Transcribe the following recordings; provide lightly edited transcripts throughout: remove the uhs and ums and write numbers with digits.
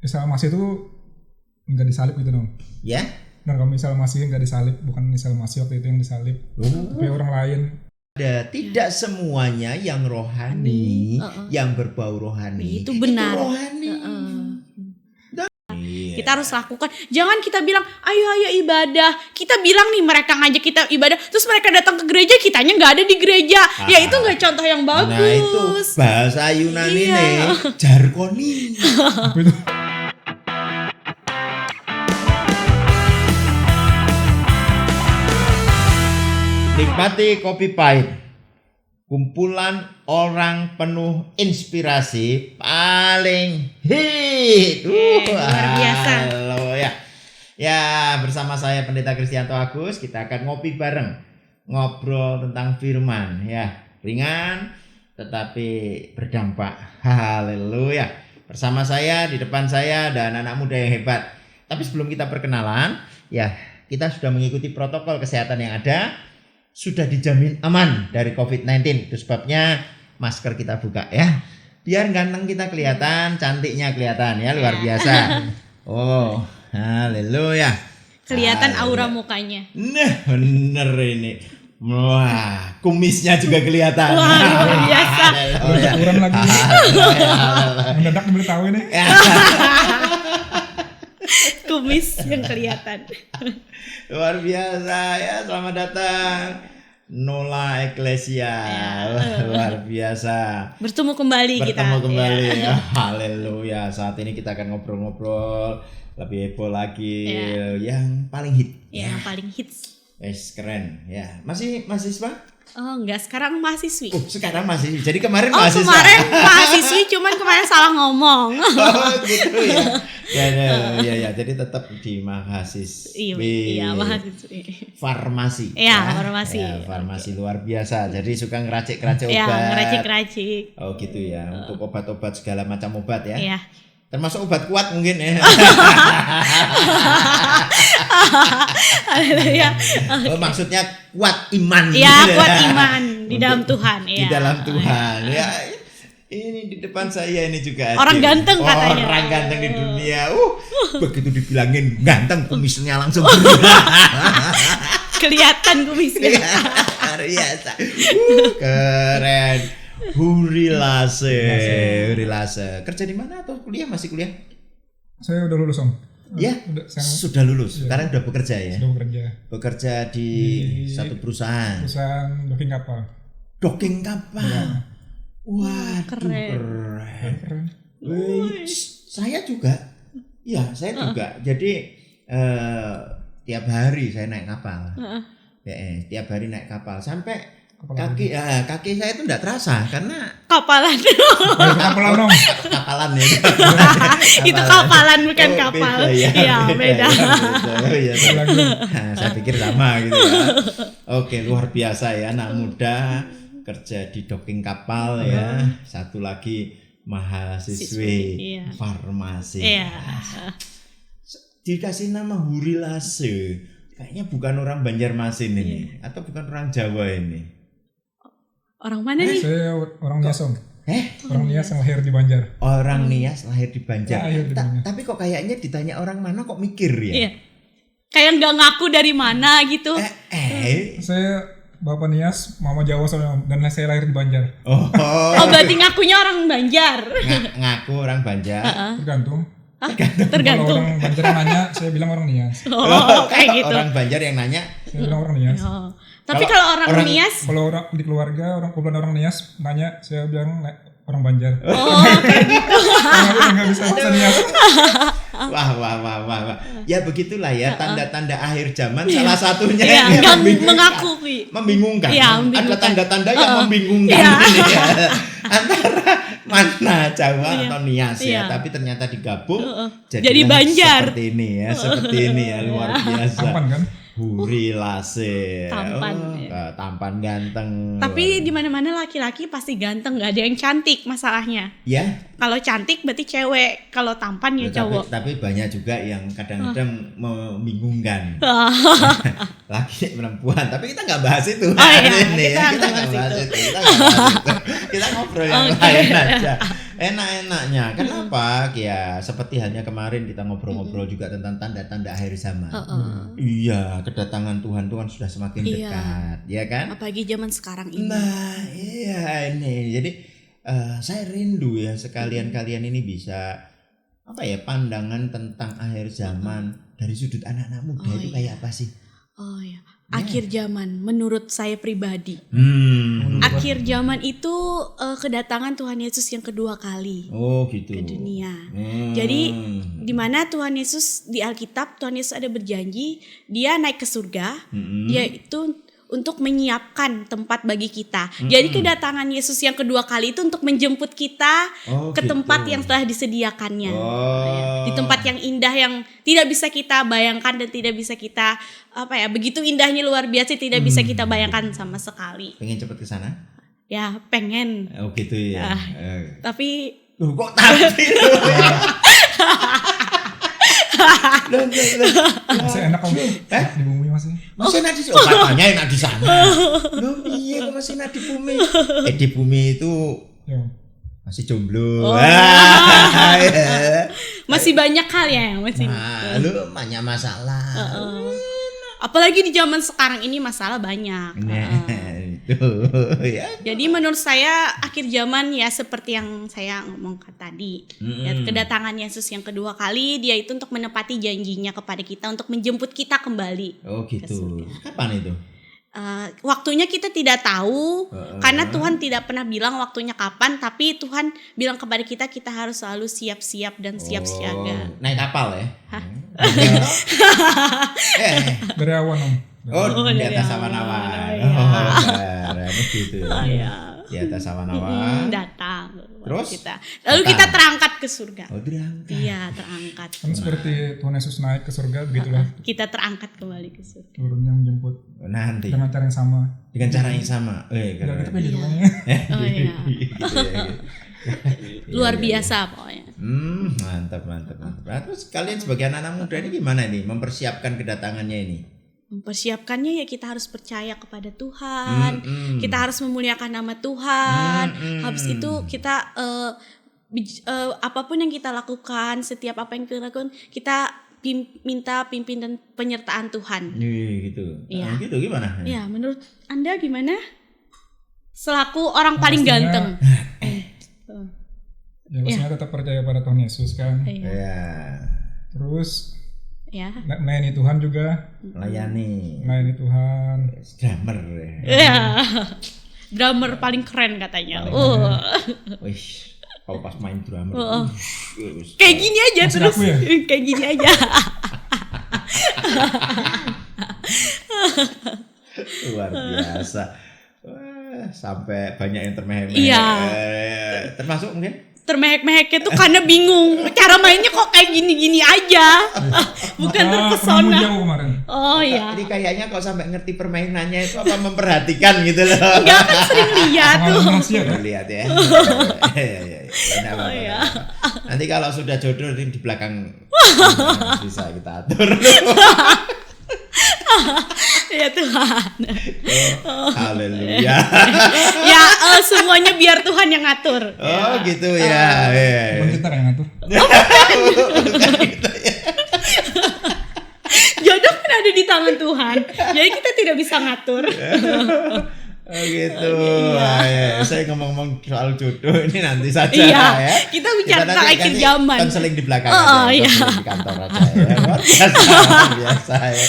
Isa Masih itu nggak disalib gitu dong. Ya. Dan kalau Isa Masih nggak disalib, bukan Isa Masih waktu itu yang disalib, tapi orang lain. Tidak semuanya yang rohani, yang berbau rohani. Itu benar. Itu rohani. Kita harus lakukan. Jangan kita bilang, ayo ibadah. Kita bilang nih mereka ngajak kita ibadah, terus mereka datang ke gereja, kitanya nggak ada di gereja. Ya itu nggak contoh yang bagus. Nah itu bahasa Yunani nih, jargoni. Apa itu? Nikmati kopi pahit. Kumpulan orang penuh inspirasi paling hit. Luar biasa. Halo ya. Ya, bersama saya Pendeta Kristianto Agus, kita akan ngopi bareng. Ngobrol tentang firman ya. Ringan tetapi berdampak. Haleluya. Bersama saya, di depan saya ada anak-anak muda yang hebat. Tapi sebelum kita perkenalan, ya, kita sudah mengikuti protokol kesehatan yang ada. Sudah dijamin aman dari COVID-19. Itu sebabnya masker kita buka ya. Biar ganteng kita kelihatan, cantiknya kelihatan ya, luar biasa. Oh, haleluya. Kelihatan aura mukanya. Nah, bener ini. Wah, kumisnya juga kelihatan. Wah, luar biasa. Kurang lagi. Mendadak diberitahu ini. Kumis yang kelihatan. Luar biasa ya, selamat datang Nola Eklesia. Luar biasa. Bertemu kembali kita. Bertemu kembali ya. Haleluya. Saat ini kita akan ngobrol-ngobrol lebih heboh lagi yang paling hit. Yang paling hits. Keren ya. Masih mahasiswa? Oh enggak, sekarang mahasiswi. Sekarang masih. Jadi kemarin Oh mahasiswa. kemarin mahasiswi, cuman kemarin salah ngomong. Oh gitu ya. Ya. Jadi tetap di mahasiswi. Iya, mahasiswi. Farmasi. Iya, farmasi. Ya, farmasi luar biasa. Jadi suka ngeracik-racik obat. Iya, ngeracik-racik. Oh gitu ya. Untuk obat-obat segala macam obat ya. Iya. Termasuk obat kuat mungkin ya. Haleluya. Oh, maksudnya kuat iman. Iya, kuat iman di dalam Tuhan. Di Iya. dalam Tuhan. Ya. Ini di depan saya ini juga ada. Orang ganteng katanya. Orang ganteng di dunia. Begitu dibilangin ganteng, kumisnya langsung Kelihatan kumisnya. luar biasa. Keren. Hurilase. Kerja di mana atau kuliah? Masih kuliah? Saya udah lulus, Om. Ya, sudah lulus. Sekarang udah bekerja ya. Sudah bekerja. Bekerja di satu perusahaan. Perusahaan docking kapal. Docking kapal. Ya. Wah, Keren. Saya juga. Ya, saya juga. Jadi tiap hari saya naik kapal. Tiap hari naik kapal sampai kaki saya itu enggak terasa karena Kapalan. Kapalan, Om. kapalan ya. Itu kapalan bukan kapal. Iya, beda. Iya. Nah, saya pikir sama gitu ya. Oke, luar biasa ya, anak muda kerja di docking kapal ya. Satu lagi mahasiswi farmasi. Iya. Dikasih nama Hurilase. Kayaknya bukan orang Banjarmasin ini atau bukan orang Jawa ini. Orang mana nih? Saya orang Nias, Om. Orang Nias yang lahir di Banjar. Orang Nias lahir di Banjar. Lahir di Banjar. Tapi kok kayaknya ditanya orang mana kok mikir ya? Iya. Kayak nggak ngaku dari mana gitu. Saya Bapak Nias, Mama Jawa soalnya, Om. Dan saya lahir di Banjar. Oh, Berarti ngakunya orang Banjar. ngaku orang Banjar. Tergantung. Tergantung. Kalau orang Banjar yang nanya, saya bilang orang Nias. Oh, kayak gitu. Orang Banjar yang nanya. Saya bilang orang Nias. Oh. Tapi kalau orang Nias, kalau orang di keluarga, kumpulan orang Nias nanya, saya bilang orang Banjar. oh kayak gitu. Nggak bisa Nias. Wah. Ya begitulah ya, tanda-tanda akhir zaman salah satunya Iya, yang nggak mengakui. membingungkan. Iya, Ada tanda-tanda yang membingungkan. Iya. Ya. Antara mana Jawa atau Nias ya, Iya. tapi ternyata digabung Jadi Banjar. Seperti ini ya, luar biasa. Tampan kan? Hurilase. Tampan. Tampan ganteng. Tapi di mana-mana laki-laki pasti ganteng, nggak ada yang cantik masalahnya. Ya. Kalau cantik berarti cewek, kalau tampan ya cowok. Tapi banyak juga yang kadang-kadang membingungkan. Laki perempuan, tapi kita nggak bahas itu. Oh iya, Ini kita nggak nggak bahas bahas itu. itu. Kita ngobrol yang lain aja. Enak-enaknya. Kenapa? Ya seperti halnya kemarin kita ngobrol-ngobrol juga tentang tanda-tanda akhir zaman. Iya, kedatangan Tuhan itu kan sudah semakin Iya. dekat, ya kan? Apalagi zaman sekarang ini. Nah, iya ini. Jadi saya rindu ya sekalian kalian ini bisa apa ya pandangan tentang akhir zaman dari sudut anak-anak muda Oh, itu iya. kayak apa sih? Oh ya, akhir zaman menurut saya pribadi. Akhir zaman itu kedatangan Tuhan Yesus yang kedua kali Oh gitu. ke dunia. Jadi di mana Tuhan Yesus di Alkitab, Tuhan Yesus ada berjanji dia naik ke surga, dia itu untuk menyiapkan tempat bagi kita. Jadi kedatangan Yesus yang kedua kali itu untuk menjemput kita Oh, ke gitu. tempat yang telah disediakannya. Oh. Di tempat yang indah yang tidak bisa kita bayangkan dan tidak bisa kita begitu indahnya luar biasa tidak bisa kita bayangkan sama sekali. Pengen cepet ke sana? Ya pengen, Oh gitu ya. tapi Loh, kok tapi Masih enak om di bumi masih. masih enak di sana. Oh, katanya enak di sana. Loh, iya kok masih enak di bumi. Di bumi itu Ya. masih jomblo. Oh. Ya. masih banyak hal ya yang masih. Nah, lu banyak masalah. Apalagi di zaman sekarang ini masalah banyak. Nah, itu ya. Jadi menurut saya akhir zaman ya seperti yang saya ngomongkan tadi. Ya, kedatangan Yesus yang kedua kali dia itu untuk menepati janjinya kepada kita untuk menjemput kita kembali. Oh gitu. Kapan itu? Waktunya kita tidak tahu karena Tuhan tidak pernah bilang waktunya kapan, tapi Tuhan bilang kepada kita harus selalu siap-siap dan siap siaga. Naik kapal ya? Dari awan om. Oh, di dari atas awan. awan-awan. Iya. Oh, benar. Gitu ya. Iya. Di atas awan-awan. Datang. Terus? Lalu kita terangkat ke surga. Oh, diangkat. Iya, terangkat. Kan seperti Tuhan Yesus naik ke surga begitulah Kita terangkat kembali ke surga. turunnya menjemput Nanti dengan cara yang sama. dengan cara yang sama. Ya Keren. kita pede pokoknya. Oh iya. Gitu ya. Luar biasa pokoknya. Mantap. Nah, terus kalian sebagai anak-anak muda ini gimana nih mempersiapkan kedatangannya ini? Mempersiapkannya ya kita harus percaya kepada Tuhan. Kita harus memuliakan nama Tuhan. Habis itu kita apapun yang kita lakukan, setiap apa yang kita lakukan, kita minta pimpinan penyertaan Tuhan. Gitu. Iya. Nah, gitu gimana? Ya, menurut Anda gimana? Selaku orang paling Pastinya- ganteng. Ya maksudnya tetap percaya pada Tuhan Yesus kan. Iya. Ya, Terus Ya. melayani Tuhan juga. layani. Melayani Tuhan. Drummer. Iya. Drummer paling keren katanya. Wih, kalau pas main drummer. Kayak gini aja Masih terus. laku ya? Kayak gini aja. Luar biasa. Wah, sampai banyak yang termehek-mehek. Iya. Termasuk mungkin? Termehek-meheknya tuh karena bingung. Cara mainnya kok kayak gini-gini aja. Bukan Maka terpesona. pernah jauh kemarin. Oh iya. Ini kayaknya kalau sampai ngerti permainannya itu apa memperhatikan gitu loh. Enggak kan sering lihat tuh. Pengalaman rahasia kan. Lihat ya. Iya. Nah, apa-apa. iya. Nanti kalau sudah jodoh ini di belakang bisa kita atur. Ya Tuhan. Haleluya. Ya semuanya biar Tuhan yang ngatur. Oh gitu ya. Bukan kita yang ngatur. Jodoh kan ada di tangan Tuhan. Jadi kita tidak bisa ngatur. Oh gitu. Saya ngomong-ngomong soal jodoh ini nanti saja Iya, ya. kita bicara tentang nanti akhir ganti zaman. konseling di belakang Oh, aja, iya. konseling di kantor aja ya. Luar biasa ya.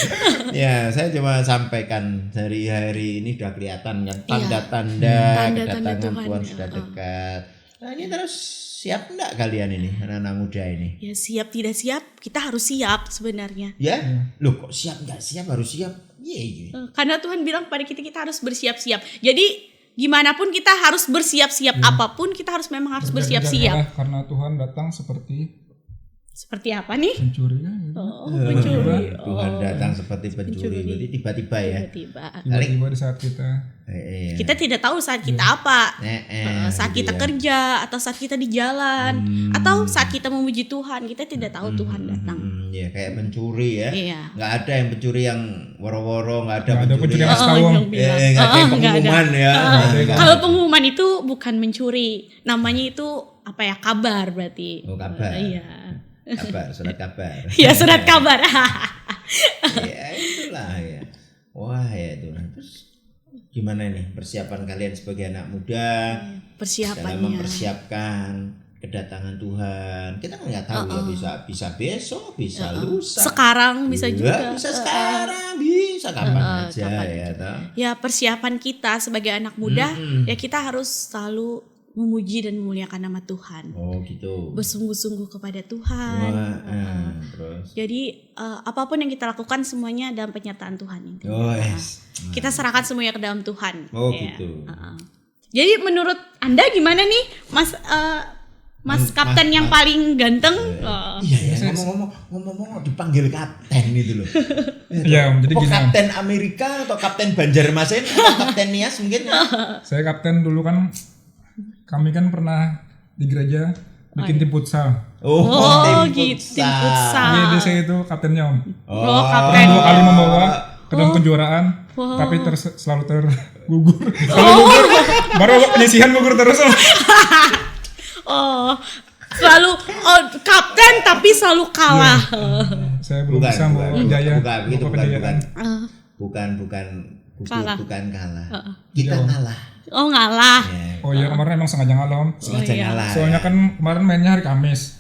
Ya, saya cuma sampaikan dari hari ini sudah kelihatan kan tanda-tanda Tanda-tanda kedatangan Tuhan, Tuhan ya. sudah dekat. Nah, ini terus siap enggak kalian ini anak-anak muda ini? Ya siap tidak siap, kita harus siap sebenarnya. Ya? Loh kok siap enggak siap harus siap? Iya. Karena Tuhan bilang pada kita harus bersiap-siap. Jadi gimana pun kita harus bersiap-siap. Apapun kita harus bersiap-siap. Karena Tuhan datang seperti Seperti apa nih? pencuri kan. Gitu. Oh, pencuri. Tuhan datang seperti pencuri. Berarti tiba-tiba ya. Tiba-tiba. Tiba-tiba di saat kita. Kita tidak tahu saat kita apa. Saat gitu kita ya. kerja atau saat kita di jalan atau saat kita memuji Tuhan, kita tidak tahu Tuhan datang. Ya kayak pencuri ya. Iya. Nggak ada yang pencuri yang woro-woro, nggak ada Nggak ada pencuri pencuri yang yang ngasih tahu, Om. yang bilang. nggak ada yang Nggak ada. pengumuman ya. Nggak ada. Kalau pengumuman itu bukan mencuri, namanya itu apa ya, kabar berarti. Oh, kabar. Iya. Kabar, surat kabar. Ya, surat kabar. Ya itulah ya. Wah ya itulah. Terus gimana nih persiapan kalian sebagai anak muda dalam Persiapannya. mempersiapkan kedatangan Tuhan? Kita kan nggak tahu ya, bisa besok, bisa lusa. Sekarang bisa Iya, juga. bisa sekarang, bisa kapan aja kapan ya aja. toh. Ya, persiapan kita sebagai anak muda, ya kita harus selalu memuji dan memuliakan nama Tuhan. Oh gitu. Bersungguh-sungguh kepada Tuhan. Wah, terus. Jadi apapun yang kita lakukan semuanya dalam penyertaan Tuhan intinya. Oh yes. Kita serahkan semuanya ke dalam Tuhan. Oh Ya. gitu. Jadi menurut Anda gimana nih, Mas Kapten yang paling ganteng? Iya ya, ngomong-ngomong dipanggil kapten itu loh. Iya, Om, jadi Apa gini, Om. kapten Amerika atau kapten Banjarmasin atau kapten Nias mungkin? Saya kapten dulu kan, kami kan pernah di gereja bikin tim futsal. Oh, gitu, tim futsal. Jadi saya itu kaptennya, Om. Oh, kapten. 2 kali membawa ke dalam kejuaraan, tapi selalu tergugur. Selalu gugur, baru penyisihan gugur terus, Om. Oh, selalu kapten tapi selalu kalah. Saya belum bisa membawa Jaya. Bukan Kalah. kalah. Kita ngalah. Oh, ngalah. Ya, Oh iya, kemarin emang sengaja ngalah, Om. sengaja ngalah. Soalnya kan kemarin mainnya hari Kamis.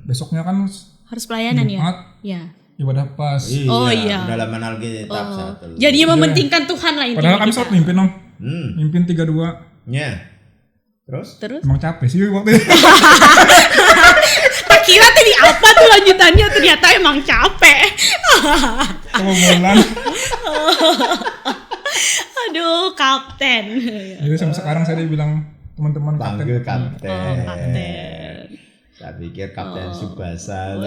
Besoknya kan Harus pelayanan ya? Jumat, Ya. ibadah pas. Oh, iya. Pendalaman Alkitab satu. Jadi mementingkan Tuhan lah intinya. Padahal kami kita. sempat mimpin, Om. Mimpin 3-2. Ya. Terus? Terus? Emang capek sih waktu itu. Tak kira tadi apa tuh lanjutannya, ternyata emang capek. Kebobolan. Aduh, kapten. Jadi sampai sekarang saya dibilang teman-teman Panggil kapten. kapten. Oh, kapten. Saya pikir kapten Subasa. Oh,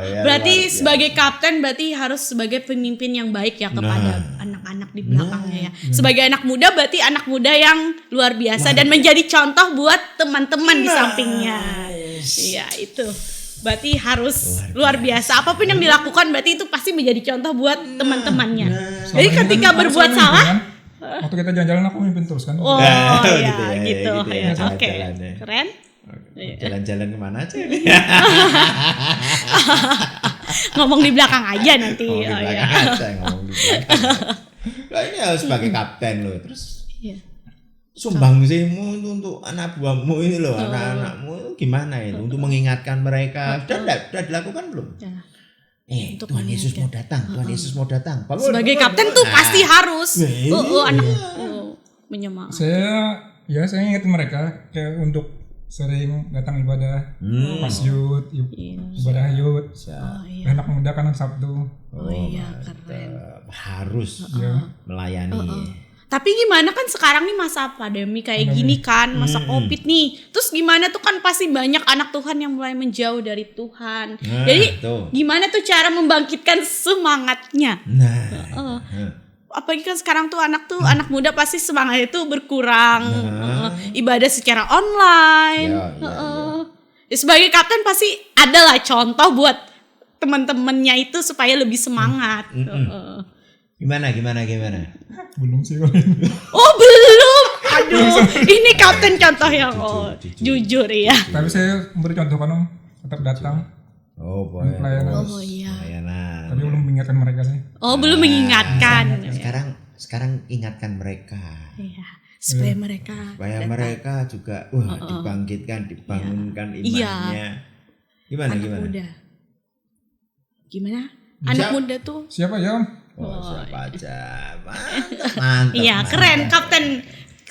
Ya, Berarti luar biasa. sebagai kapten berarti harus sebagai pemimpin yang baik ya kepada anak-anak di belakangnya ya. Sebagai anak muda berarti anak muda yang luar biasa dan menjadi contoh buat teman-teman di sampingnya. Iya, itu. Berarti harus luar biasa. Apapun yang dilakukan berarti itu pasti menjadi contoh buat teman-temannya. Jadi Selama ini ketika kan aku berbuat selalu salah, mimpin, kan. Waktu kita jalan-jalan aku mimpin terus kan. oh Nah, ya, gitu ya, gitu. gitu ya, Ya, oke. jalan-jalannya. Keren. Jalan-jalan kemana aja ini? Ngomong di belakang aja nanti. Ngomong di Oh, belakang iya. aja, ngomong di belakang. Lah ini harus sebagai kapten loh. Terus Iya. sumbangsihmu untuk anak buahmu ini loh, anak-anakmu itu gimana itu untuk mengingatkan mereka? Sudah dilakukan belum? Ya. Untuk Tuhan Yesus mau datang, Tuhan Yesus mau datang. Bangun, Sebagai bangun, kapten bangun. tuh Nah, pasti harus. iya. Anak menyemangat. Saya ingetin mereka kayak untuk sering datang ibadah pas Yud, ibadah Yud. Oh iya. Anak muda kan Sabtu. Oh iya, keren. Harus Ya. melayani. Tapi gimana kan sekarang nih masa pandemi kayak gini kan, masa Covid nih. Terus gimana tuh kan pasti banyak anak Tuhan yang mulai menjauh dari Tuhan. Nah, Jadi tuh. gimana tuh cara membangkitkan semangatnya? Nah, Apalagi kan sekarang tuh anak muda pasti semangat itu berkurang. Ibadah secara online. Ya. Ya, sebagai kapten pasti ada lah contoh buat teman-temannya itu supaya lebih semangat. Gimana? Belum sih kalau ini. Oh belum, aduh, ini kapten contoh yang jujur ya. Tapi saya memberi contoh kan, Om. Tetap datang. Oh, boleh. Pelayanan. Oh iya. Pelayanan. Tapi belum mengingatkan mereka sih. Oh belum mengingatkan. Sekarang ingatkan mereka. Iya, supaya mereka. Supaya datang. mereka juga dibangkitkan, dibangunkan Iya. imannya. Gimana? Muda. Gimana? Anak muda tuh. Siapa ya, Om? Oh, siapa aja. Mantap. Iya, keren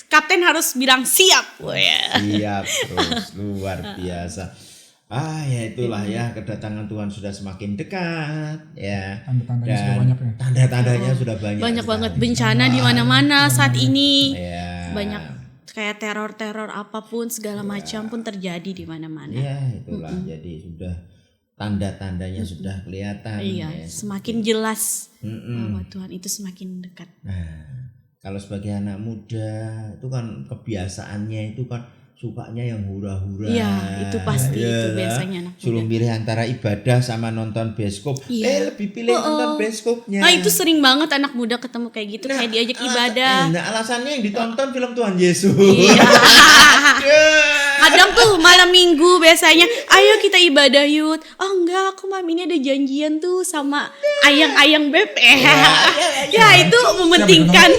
kapten harus bilang siap. Oh, ya. Siap terus luar biasa. Ya itulah ya, kedatangan Tuhan sudah semakin dekat ya. Tanda-tandanya Dan sudah banyak ya. Tanda-tandanya sudah banyak. Banyak sekali. banget bencana di mana-mana saat ini. Ya. Banyak kayak teror-teror apapun segala macam pun terjadi di mana-mana. Ya, itulah. Jadi sudah tanda-tandanya sudah kelihatan. Iya, ya. semakin jelas bahwa Tuhan itu semakin dekat. Nah, kalau sebagai anak muda itu kan kebiasaannya itu kan sukanya yang hura-hura. Iya, itu pasti Ya, itu biasanya anak muda. suruh milih antara ibadah sama nonton bioskop. Iya. Lebih pilih nonton bioskopnya. Nah, itu sering banget anak muda ketemu kayak gitu, kayak diajak ibadah. Nah, alasannya yang ditonton film Tuhan Yesus. Iya. Kadang tuh malam minggu biasanya, ayo kita ibadah yuk. Oh enggak, aku malam ini ada janjian tuh sama ayang-ayang beb. Ya itu mementingkan.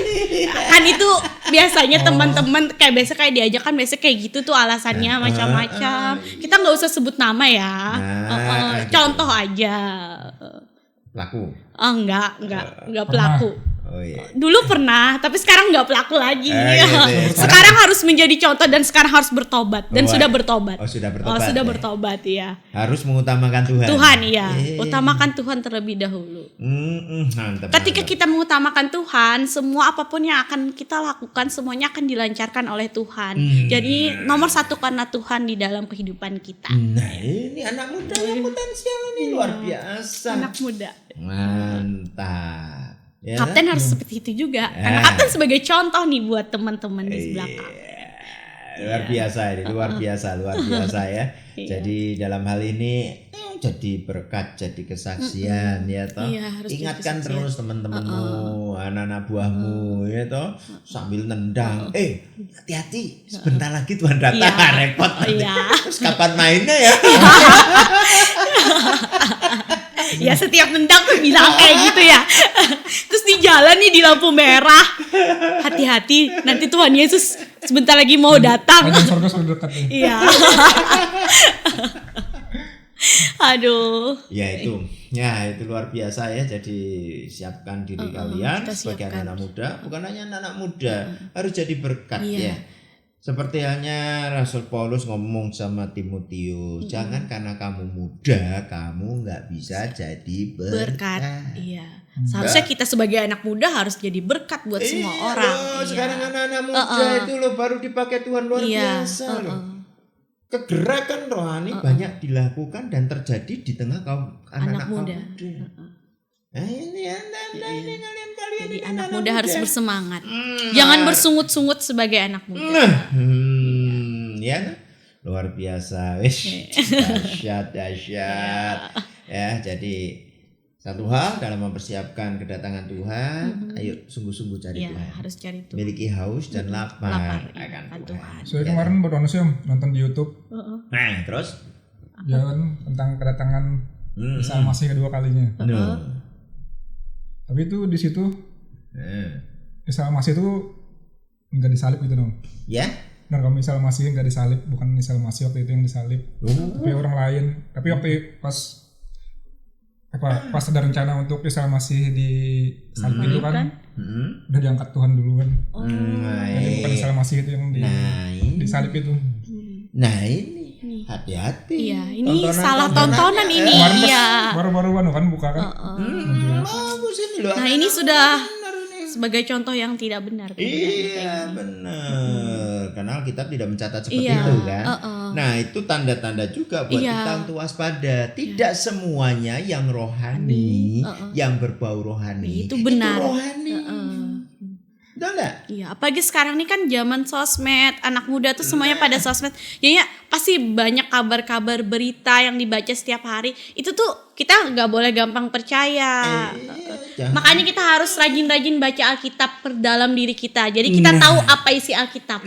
Kan itu biasanya teman-teman kayak biasa kayak diajak kan biasa kayak gitu tuh alasannya macam-macam. Kita nggak usah sebut nama ya. Contoh aja. Laku. Oh enggak pelaku. Oh iya. Dulu pernah, tapi sekarang nggak pelaku lagi. Gitu. Sekarang harus menjadi contoh dan sekarang harus bertobat dan sudah bertobat. Oh sudah bertobat. Sudah bertobat ya. Harus mengutamakan Tuhan. Tuhan iya, utamakan Tuhan terlebih dahulu. Mantap. Ketika kita mengutamakan Tuhan, semua apapun yang akan kita lakukan semuanya akan dilancarkan oleh Tuhan. Jadi nomor satu karena Tuhan di dalam kehidupan kita. Nah ini anak muda yang potensial ini luar biasa. Anak muda. Mantap. Ya. Kapten harus seperti itu juga. Karena kapten sebagai contoh nih buat teman-teman di belakang. Luar biasa ini, luar biasa ya. Jadi dalam hal ini jadi berkat, jadi kesaksian ya toh. Ingatkan terus teman-temanmu, anak-anak buahmu ya toh, sambil nendang. Hati-hati, sebentar lagi Tuhan datang, repot. Terus kapan mainnya ya? Ya setiap nendang tuh bilang kayak gitu ya. Terus di jalan nih di lampu merah, hati-hati nanti Tuhan Yesus sebentar lagi mau datang. Surga sudah dekat. Iya. Aduh. Ya itu luar biasa ya. Jadi siapkan diri kalian sebagai anak muda, bukan hanya anak muda, harus jadi berkat ya. Seperti halnya Rasul Paulus ngomong sama Timotius, jangan karena kamu muda, kamu nggak bisa jadi berkat. Iya. Seharusnya kita sebagai anak muda harus jadi berkat buat semua orang. Sekarang anak-anak muda itu loh baru dipakai Tuhan luar biasa loh. Kegerakan rohani banyak dilakukan dan terjadi di tengah kaum anak-anak muda. Nah ini kalian jadi anak muda harus bersemangat. Jangan bersungut-sungut sebagai anak muda. Ya luar biasa. Dahsyat. Ya, jadi satu hal dalam mempersiapkan kedatangan Tuhan, ayo sungguh-sungguh cari Tuhan. Harus cari Tuhan. Miliki haus dan lapar akan Tuhan. Saya kemarin baru nonton di YouTube. Nah, terus tentang kedatangan Isa Masih kedua kalinya. Tapi itu di situ Isa Masih itu nggak disalib gitu dong. Ya? Dan kalau Isa Masih nggak disalib, bukan Isa Masih waktu itu yang disalib, tapi orang lain. Tapi waktu pas ada rencana untuk Isa Masih disalib itu kan, udah diangkat Tuhan dulu kan. Jadi bukan Isa Masih itu yang disalib itu. Nah ini hati-hati. Iya, ini salah tontonan ini. Iya. Baru-baru kan buka kan. Nah ini sudah sebagai contoh yang tidak benar. Iya benar. Karena Alkitab tidak mencatat seperti itu kan. Nah itu tanda-tanda juga buat kita untuk waspada. Tidak semuanya yang rohani, yang berbau rohani itu benar. Itu rohani. Betul enggak? Iya, apalagi sekarang ini kan zaman sosmed, anak muda tuh semuanya pada sosmed. Jadi pasti banyak kabar-kabar berita yang dibaca setiap hari. Itu tuh kita nggak boleh gampang percaya. Makanya kita harus rajin-rajin baca Alkitab dalam diri kita. Jadi kita tahu apa isi Alkitab.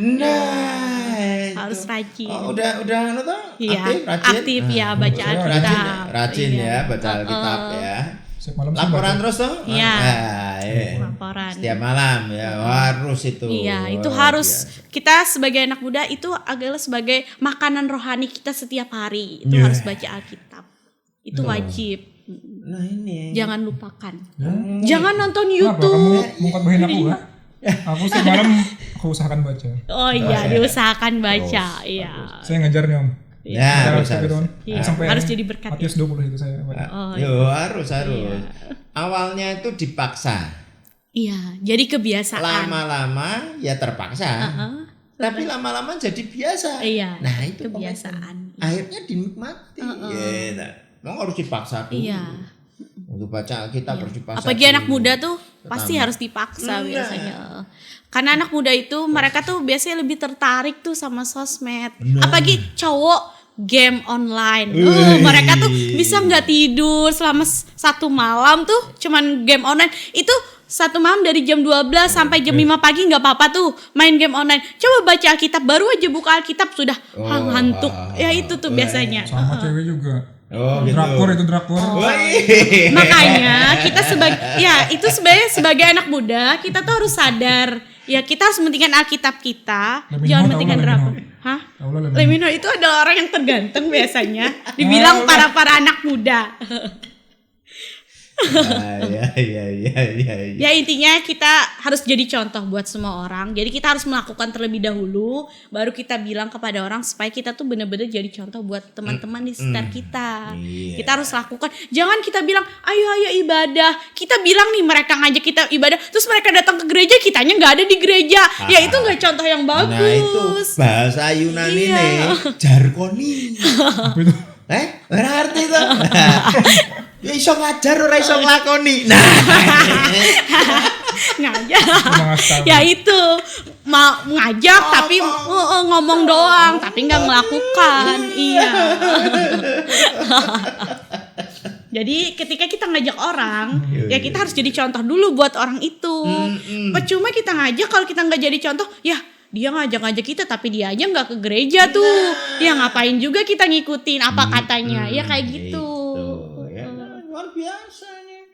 Harus rajin. Udah tuh? Iya, aktif ya baca Alkitab. Rajin ya baca Alkitab ya. Laporan terus tuh? Iya. Laporan. Setiap malam ya harus itu. Iya, itu harus kita sebagai anak muda itu adalah sebagai makanan rohani kita setiap hari. Itu harus baca Alkitab. Itu wajib. Nah ini. Jangan lupakan. Jangan nonton YouTube. Kenapa kamu mengkhotbahin aku ya? Aku setiap malam aku usahakan baca. Oh iya, diusahakan baca. Iya. Saya ngajar nih Om. Ya, harus sampai harus jadi berkat. Matius 20 itu saya. Harus. Awalnya itu dipaksa. Iya, jadi kebiasaan. Lama-lama ya terpaksa. Tapi lama-lama jadi biasa. Iya. Nah, itu kebiasaan. Akhirnya dinikmati. Memang harus dipaksa dulu. Iya. Untuk baca Alkitab harus dipaksa. Apalagi anak muda tuh pasti harus dipaksa biasanya. Karena anak muda itu mereka tuh biasanya lebih tertarik tuh sama sosmed. Apalagi cowok game online. Mereka tuh bisa nggak tidur selama satu malam tuh cuman game online. Itu satu malam dari jam 12 sampai jam 5 pagi nggak apa-apa tuh main game online. Coba baca Alkitab, baru aja buka Alkitab sudah ngantuk. Ya itu tuh biasanya. Sama cewek juga. Oh, gitu. Drakor. Makanya kita sebenarnya sebagai anak muda kita tuh harus sadar ya kita harus mementingkan Alkitab kita, jangan mementingkan drakor. Hah? Lemino itu adalah orang yang terganteng biasanya. Dibilang para anak muda. Ya intinya kita harus jadi contoh buat semua orang. Jadi kita harus melakukan terlebih dahulu, baru kita bilang kepada orang supaya kita tuh benar-benar jadi contoh buat teman-teman di sekitar kita. Kita harus lakukan. Jangan kita bilang ayo ibadah. Kita bilang nih mereka ngajak kita ibadah, terus mereka datang ke gereja, kitanya nggak ada di gereja. Ya itu nggak contoh yang bagus. Nah itu bahasa Yunani nih, jarkoni. Berarti tuh. Ya iso ngajar ora iso nglakoni. Nah. Ngajak. Ya itu mau ngajak tapi ngomong doang tapi nggak melakukan. Iya. Jadi ketika kita ngajak orang, ya kita harus jadi contoh dulu buat orang itu. Percuma kita ngajak kalau kita nggak jadi contoh, ya dia ngajak-ngajak kita tapi dia aja nggak ke gereja tuh. Ya ngapain juga kita ngikutin apa katanya? Ya kayak gitu. Luar biasa nih.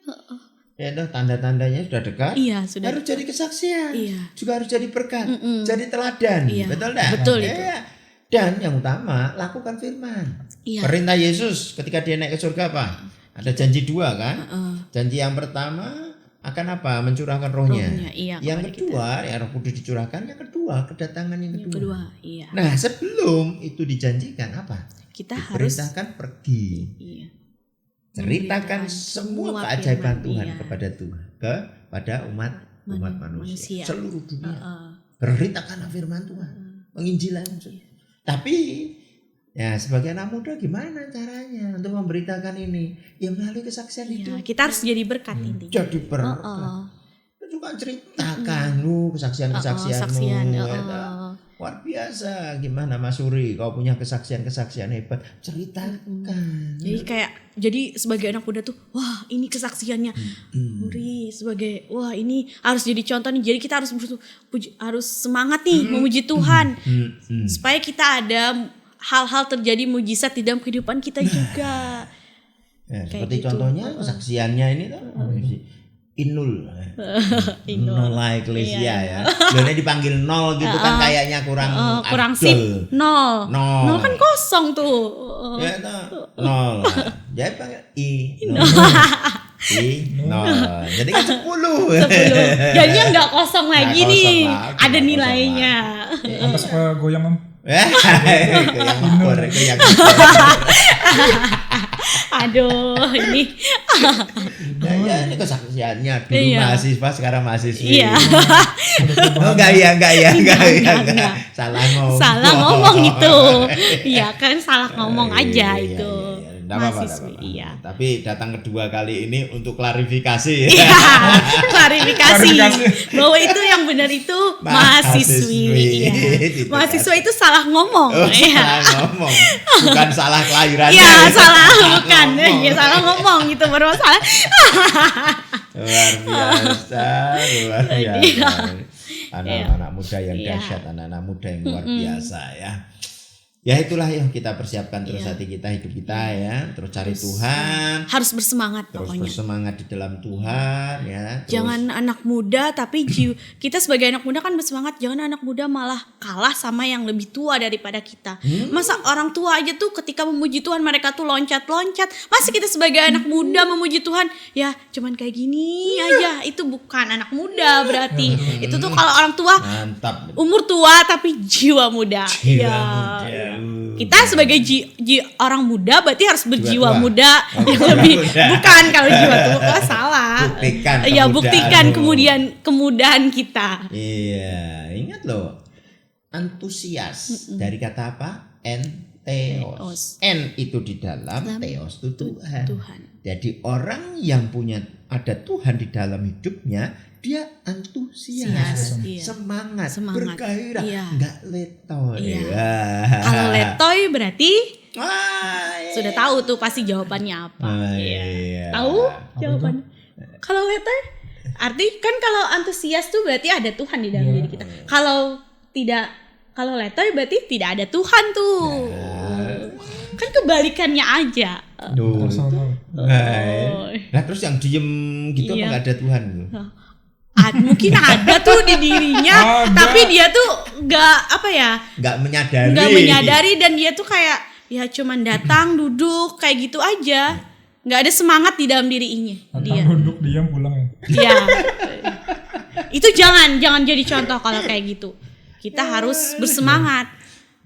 Ya toh tanda-tandanya sudah dekat. Iya, sudah. Harus jadi kesaksian. Iya. Juga harus jadi berkat. Jadi teladan. Iya. Betul enggak? Betul itu. Dan yang utama lakukan firman. Iya. Perintah Yesus ketika dia naik ke surga apa? Ada janji dua kan? Janji yang pertama akan apa? Mencurahkan rohnya. Iya, yang kedua, ya Roh Kudus dicurahkan. Yang kedua, kedatangan yang kedua. Iya. Nah, sebelum itu dijanjikan apa? Kita harus diperintahkan pergi. Iya. Ceritakan semua keajaiban Tuhan iya. kepada umat manusia seluruh dunia. Beritakanlah firman Tuhan, penginjilan. Tapi ya sebagai anak muda gimana caranya untuk memberitakan ini? Ya melalui kesaksian itu. Kita harus jadi berkat intinya. Jadi berkat. Juga ceritakan lu kesaksian-kesaksianmu. Luar biasa. Gimana Mas Suri, kau punya kesaksian-kesaksian hebat, ceritakan. Jadi sebagai anak muda tuh, wah ini kesaksiannya Suri sebagai wah ini harus jadi contoh nih. Jadi kita harus semangat nih memuji Tuhan supaya kita ada hal-hal terjadi mujizat di dalam kehidupan kita juga. Ya, seperti gitu. Contohnya kesaksiannya ini tuh Inul Eklesia ya. Loh dipanggil nol gitu kan kayaknya kurang sip. Nol kan kosong tuh. Ya tuh nol. Jadi panggil Inul. Jadi kan 10. Jadinya nggak kosong lagi nih. Ada nilainya. Pantas goyang Om. Goyang. Aduh ini. Ya ini kesaksiannya dulu mahasiswa sekarang mahasiswi. Iya. Enggak. Salah ngomong itu. Iya kan salah ngomong aja itu. Mahasiswi. Iya. Tapi datang kedua kali ini untuk klarifikasi. Iya. Klarifikasi. Bahwa itu yang benar itu mahasiswi. Iya. Mahasiswa itu salah ngomong. Salah ngomong. Bukan salah kelahirannya. Iya, salah bukan. Iya, salah ngomong itu baru salah. Luar biasa. Anak-anak muda yang dahsyat, anak-anak muda yang luar biasa ya. Ya itulah yuk kita persiapkan terus hati kita, hidup kita ya, terus cari Tuhan. Harus bersemangat terus pokoknya. Terus bersemangat di dalam Tuhan ya. Terus. Jangan anak muda tapi kita sebagai anak muda kan bersemangat, jangan anak muda malah kalah sama yang lebih tua daripada kita. Masa orang tua aja tuh ketika memuji Tuhan mereka tuh loncat-loncat. Masa kita sebagai anak muda memuji Tuhan ya cuman kayak gini aja. Itu bukan anak muda berarti. Itu tuh kalau orang tua mantap. Umur tua tapi jiwa muda. Muda. Kita sebagai orang muda berarti harus berjiwa muda yang lebih bukan kalau jiwa tua salah. Buktikan kemudahan kita. Iya, ingat loh. Antusias dari kata apa? Theos. N itu di dalam, Theos itu Tuhan. Jadi orang yang ada Tuhan di dalam hidupnya, dia antusias, semangat, bergairah, enggak letoy. Kalau letoy berarti sudah tahu tuh pasti jawabannya apa. Tahu jawabannya. Kalau letoy Arti kan kalau antusias tuh berarti ada Tuhan di dalam diri kita. Kalau letoy berarti tidak ada Tuhan tuh. Kan kebalikannya aja. Nah terus yang diem gitu apa nggak ada Tuhan tuh? Mungkin ada tuh di dirinya, tapi dia tuh nggak menyadari dan dia tuh kayak ya cuman datang duduk kayak gitu aja, nggak ada semangat di dalam dirinya. Dia duduk diam pulang ya. Iya. Itu jangan jadi contoh kalau kayak gitu. Kita harus bersemangat.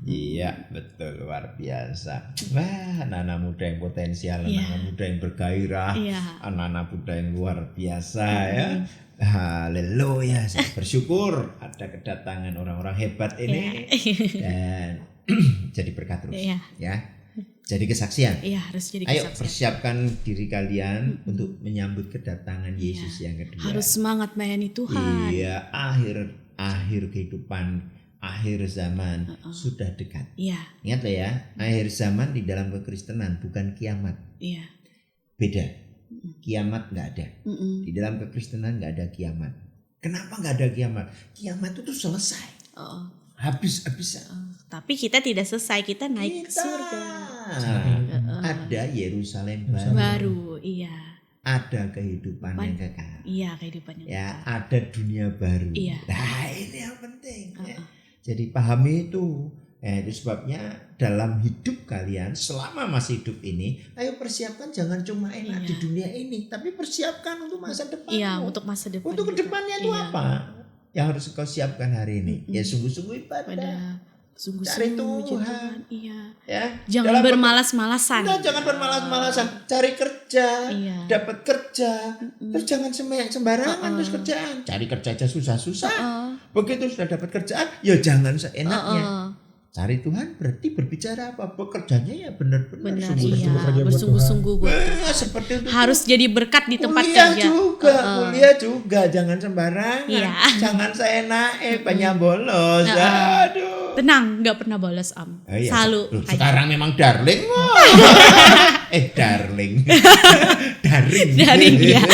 Iya betul, luar biasa. Wah, anak-anak muda yang potensial, anak-anak muda yang bergairah, anak-anak muda yang luar biasa ya. Haleluya, saya bersyukur ada kedatangan orang-orang hebat ini dan jadi berkat terus ya. Jadi kesaksian. Iya, harus jadi kesaksian. Ayo persiapkan diri kalian untuk menyambut kedatangan Yesus yang kedua. Harus semangat melayani Tuhan. Iya, akhir kehidupan, akhir zaman sudah dekat. Iya. Ingat loh ya, akhir zaman di dalam kekristenan bukan kiamat. Iya. Beda. Kiamat nggak ada. Di dalam kekristenan nggak ada kiamat. Kenapa nggak ada kiamat? Kiamat itu tuh selesai. Habis-habisan. Tapi kita tidak selesai, kita naik ke surga. Ada Yerusalem baru, iya. Ada kehidupan yang kekal. Iya, kehidupan yang kekal. Ada dunia baru. Iya. Nah, ini yang penting. Ya. Jadi pahami itu. Itu sebabnya dalam hidup kalian selama masih hidup ini, ayo persiapkan jangan cuma enak di dunia ini, tapi persiapkan untuk masa depan. Iya, untuk masa depan. Untuk kedepannya itu apa? Yang harus kau siapkan hari ini. Ya sungguh-sungguh ibadah. Cari Tuhan. Iya. Ya. Jangan bermalas-malasan. Jangan bermalas-malasan. Cari kerja, dapat kerja. Terus jangan sembarangan terus kerjaan. Cari kerja aja susah-susah. Begitu sudah dapat kerjaan, ya jangan seenaknya. Cari Tuhan berarti berbicara apa? Bekerjanya ya benar-benar bersungguh-sungguh buat Tuhan. Seperti itu. Harus jadi berkat di tempat kerja. Kuliah juga jangan sembarangan. Jangan seenaknya banyak bolos. Aduh. Tenang, nggak pernah bolos Selalu. Sekarang memang darling. Darling. Daring ya.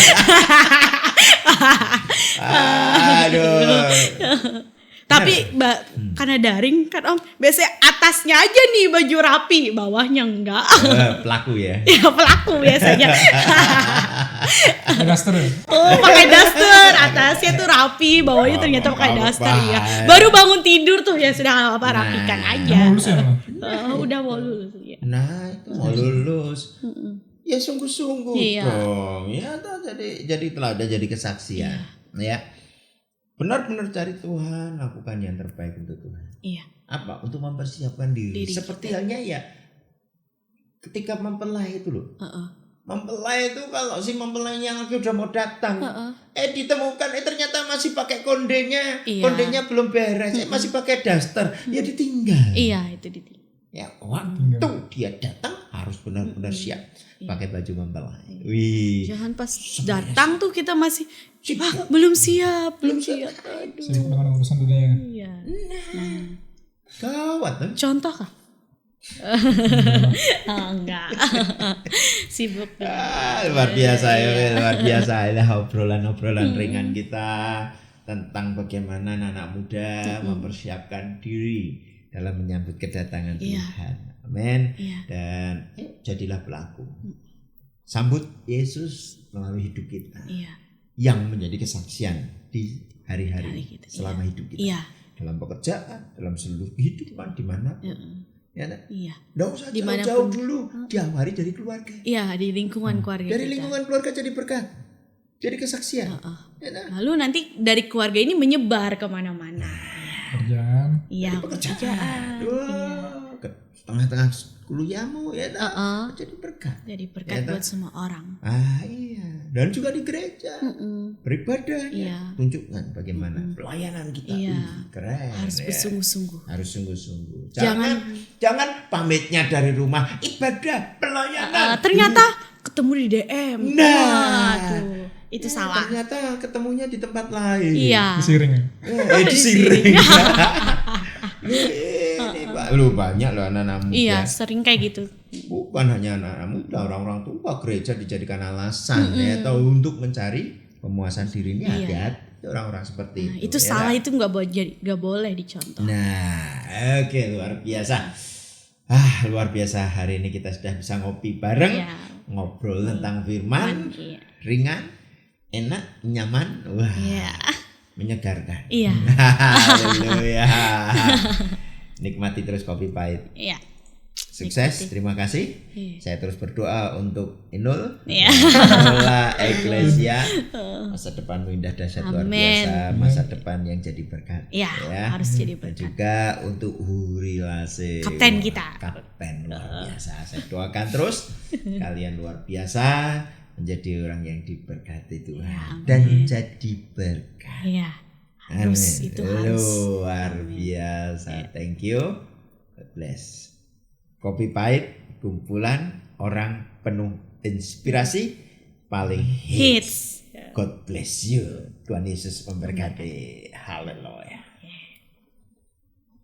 Aduh. Tapi karena daring kan biasanya atasnya aja nih baju rapi, bawahnya enggak. Pelaku ya? Ya pelaku biasanya. Pakai daster ya? Pakai daster, atasnya tuh rapi, bawahnya ternyata pakai daster ya. Baru bangun tidur tuh ya sudah rapikan aja. Lulus ya? Udah mau lulus ya. Nah itu mau lulus. Ya sungguh-sungguh dong. Ya jadi teladan, jadi kesaksian. Ya. Benar-benar cari Tuhan, lakukan yang terbaik untuk Tuhan. Iya. Apa? Untuk mempersiapkan diri seperti halnya ya ketika mempelai itu loh. Mempelai itu kalau si mempelainya lagi udah mau datang, ditemukan ternyata masih pakai kondenya, kondenya belum beres, masih pakai daster, ya ditinggal. Iya, itu ditinggal. Ya, waktu dia datang harus benar-benar siap pakai baju mempelai. Wih. Jangan pas datang tuh kita masih belum siap. Aduh. Sibuk dengan urusan dunia. Iya. Gawat tuh. Contoh kah? Enggak. Sibuk. Luar biasa ya, luar biasa. Ini obrolan ringan kita tentang bagaimana anak muda mempersiapkan diri dalam menyambut kedatangan Tuhan. Amin. Dan jadilah pelaku. Sambut Yesus melalui hidup kita. Yang menjadi kesaksian di hari-hari kita, selama hidup kita. Dalam pekerjaan, dalam seluruh kehidupan dimanapun. Nggak usah jauh-jauh dulu. Diawali dari keluarga. Iya, di lingkungan keluarga. Dari lingkungan keluarga jadi berkat. Jadi kesaksian. Lalu nanti dari keluarga ini menyebar kemana-mana. Kerjaan. Iya, pekerjaan. Tengah-tengah kuliahmu jadi berkat. Jadi berkat buat semua orang. Iya. Dan juga di gereja. Beribadah. Tunjukkan bagaimana pelayanan kita. Keren. Harus bersungguh-sungguh. Harus sungguh-sungguh. Jangan pamitnya dari rumah ibadah pelayanan. Ternyata ketemu di DM. Tuh. Itu salah. Ternyata ketemunya di tempat lain. Iya. Disiring ya? Disiring. Lu banyak loh anak-anak muda. Iya, sering kayak gitu. Bukan hanya anak-anak muda, orang-orang tua gereja dijadikan alasan atau untuk mencari pemuasan diri ini hati-hati orang-orang seperti itu salah, itu nggak boleh dicontoh. Nah, oke, luar biasa. Luar biasa, hari ini kita sudah bisa ngopi bareng, ngobrol tentang firman, ringan, enak, nyaman, menyegarkan. Iya. Haleluya. Nikmati terus kopi pahit. Iya. Sukses, terima kasih. Saya terus berdoa untuk Inul, Iya. mengelola Eklesia. Masa depanmu indah dahsyat luar biasa, masa depan yang jadi berkat. Ya, harus jadi berkat. Dan juga untuk Hurilase, kapten kita. Kapten luar biasa. Saya doakan terus kalian luar biasa, menjadi orang yang diberkati Tuhan dan jadi berkat. Iya. Harus, itu harus. Luar biasa. Thank you. God bless. Kopi Pahit, kumpulan orang penuh inspirasi paling hits. God bless you. Tuhan Yesus memberkati. Haleluya.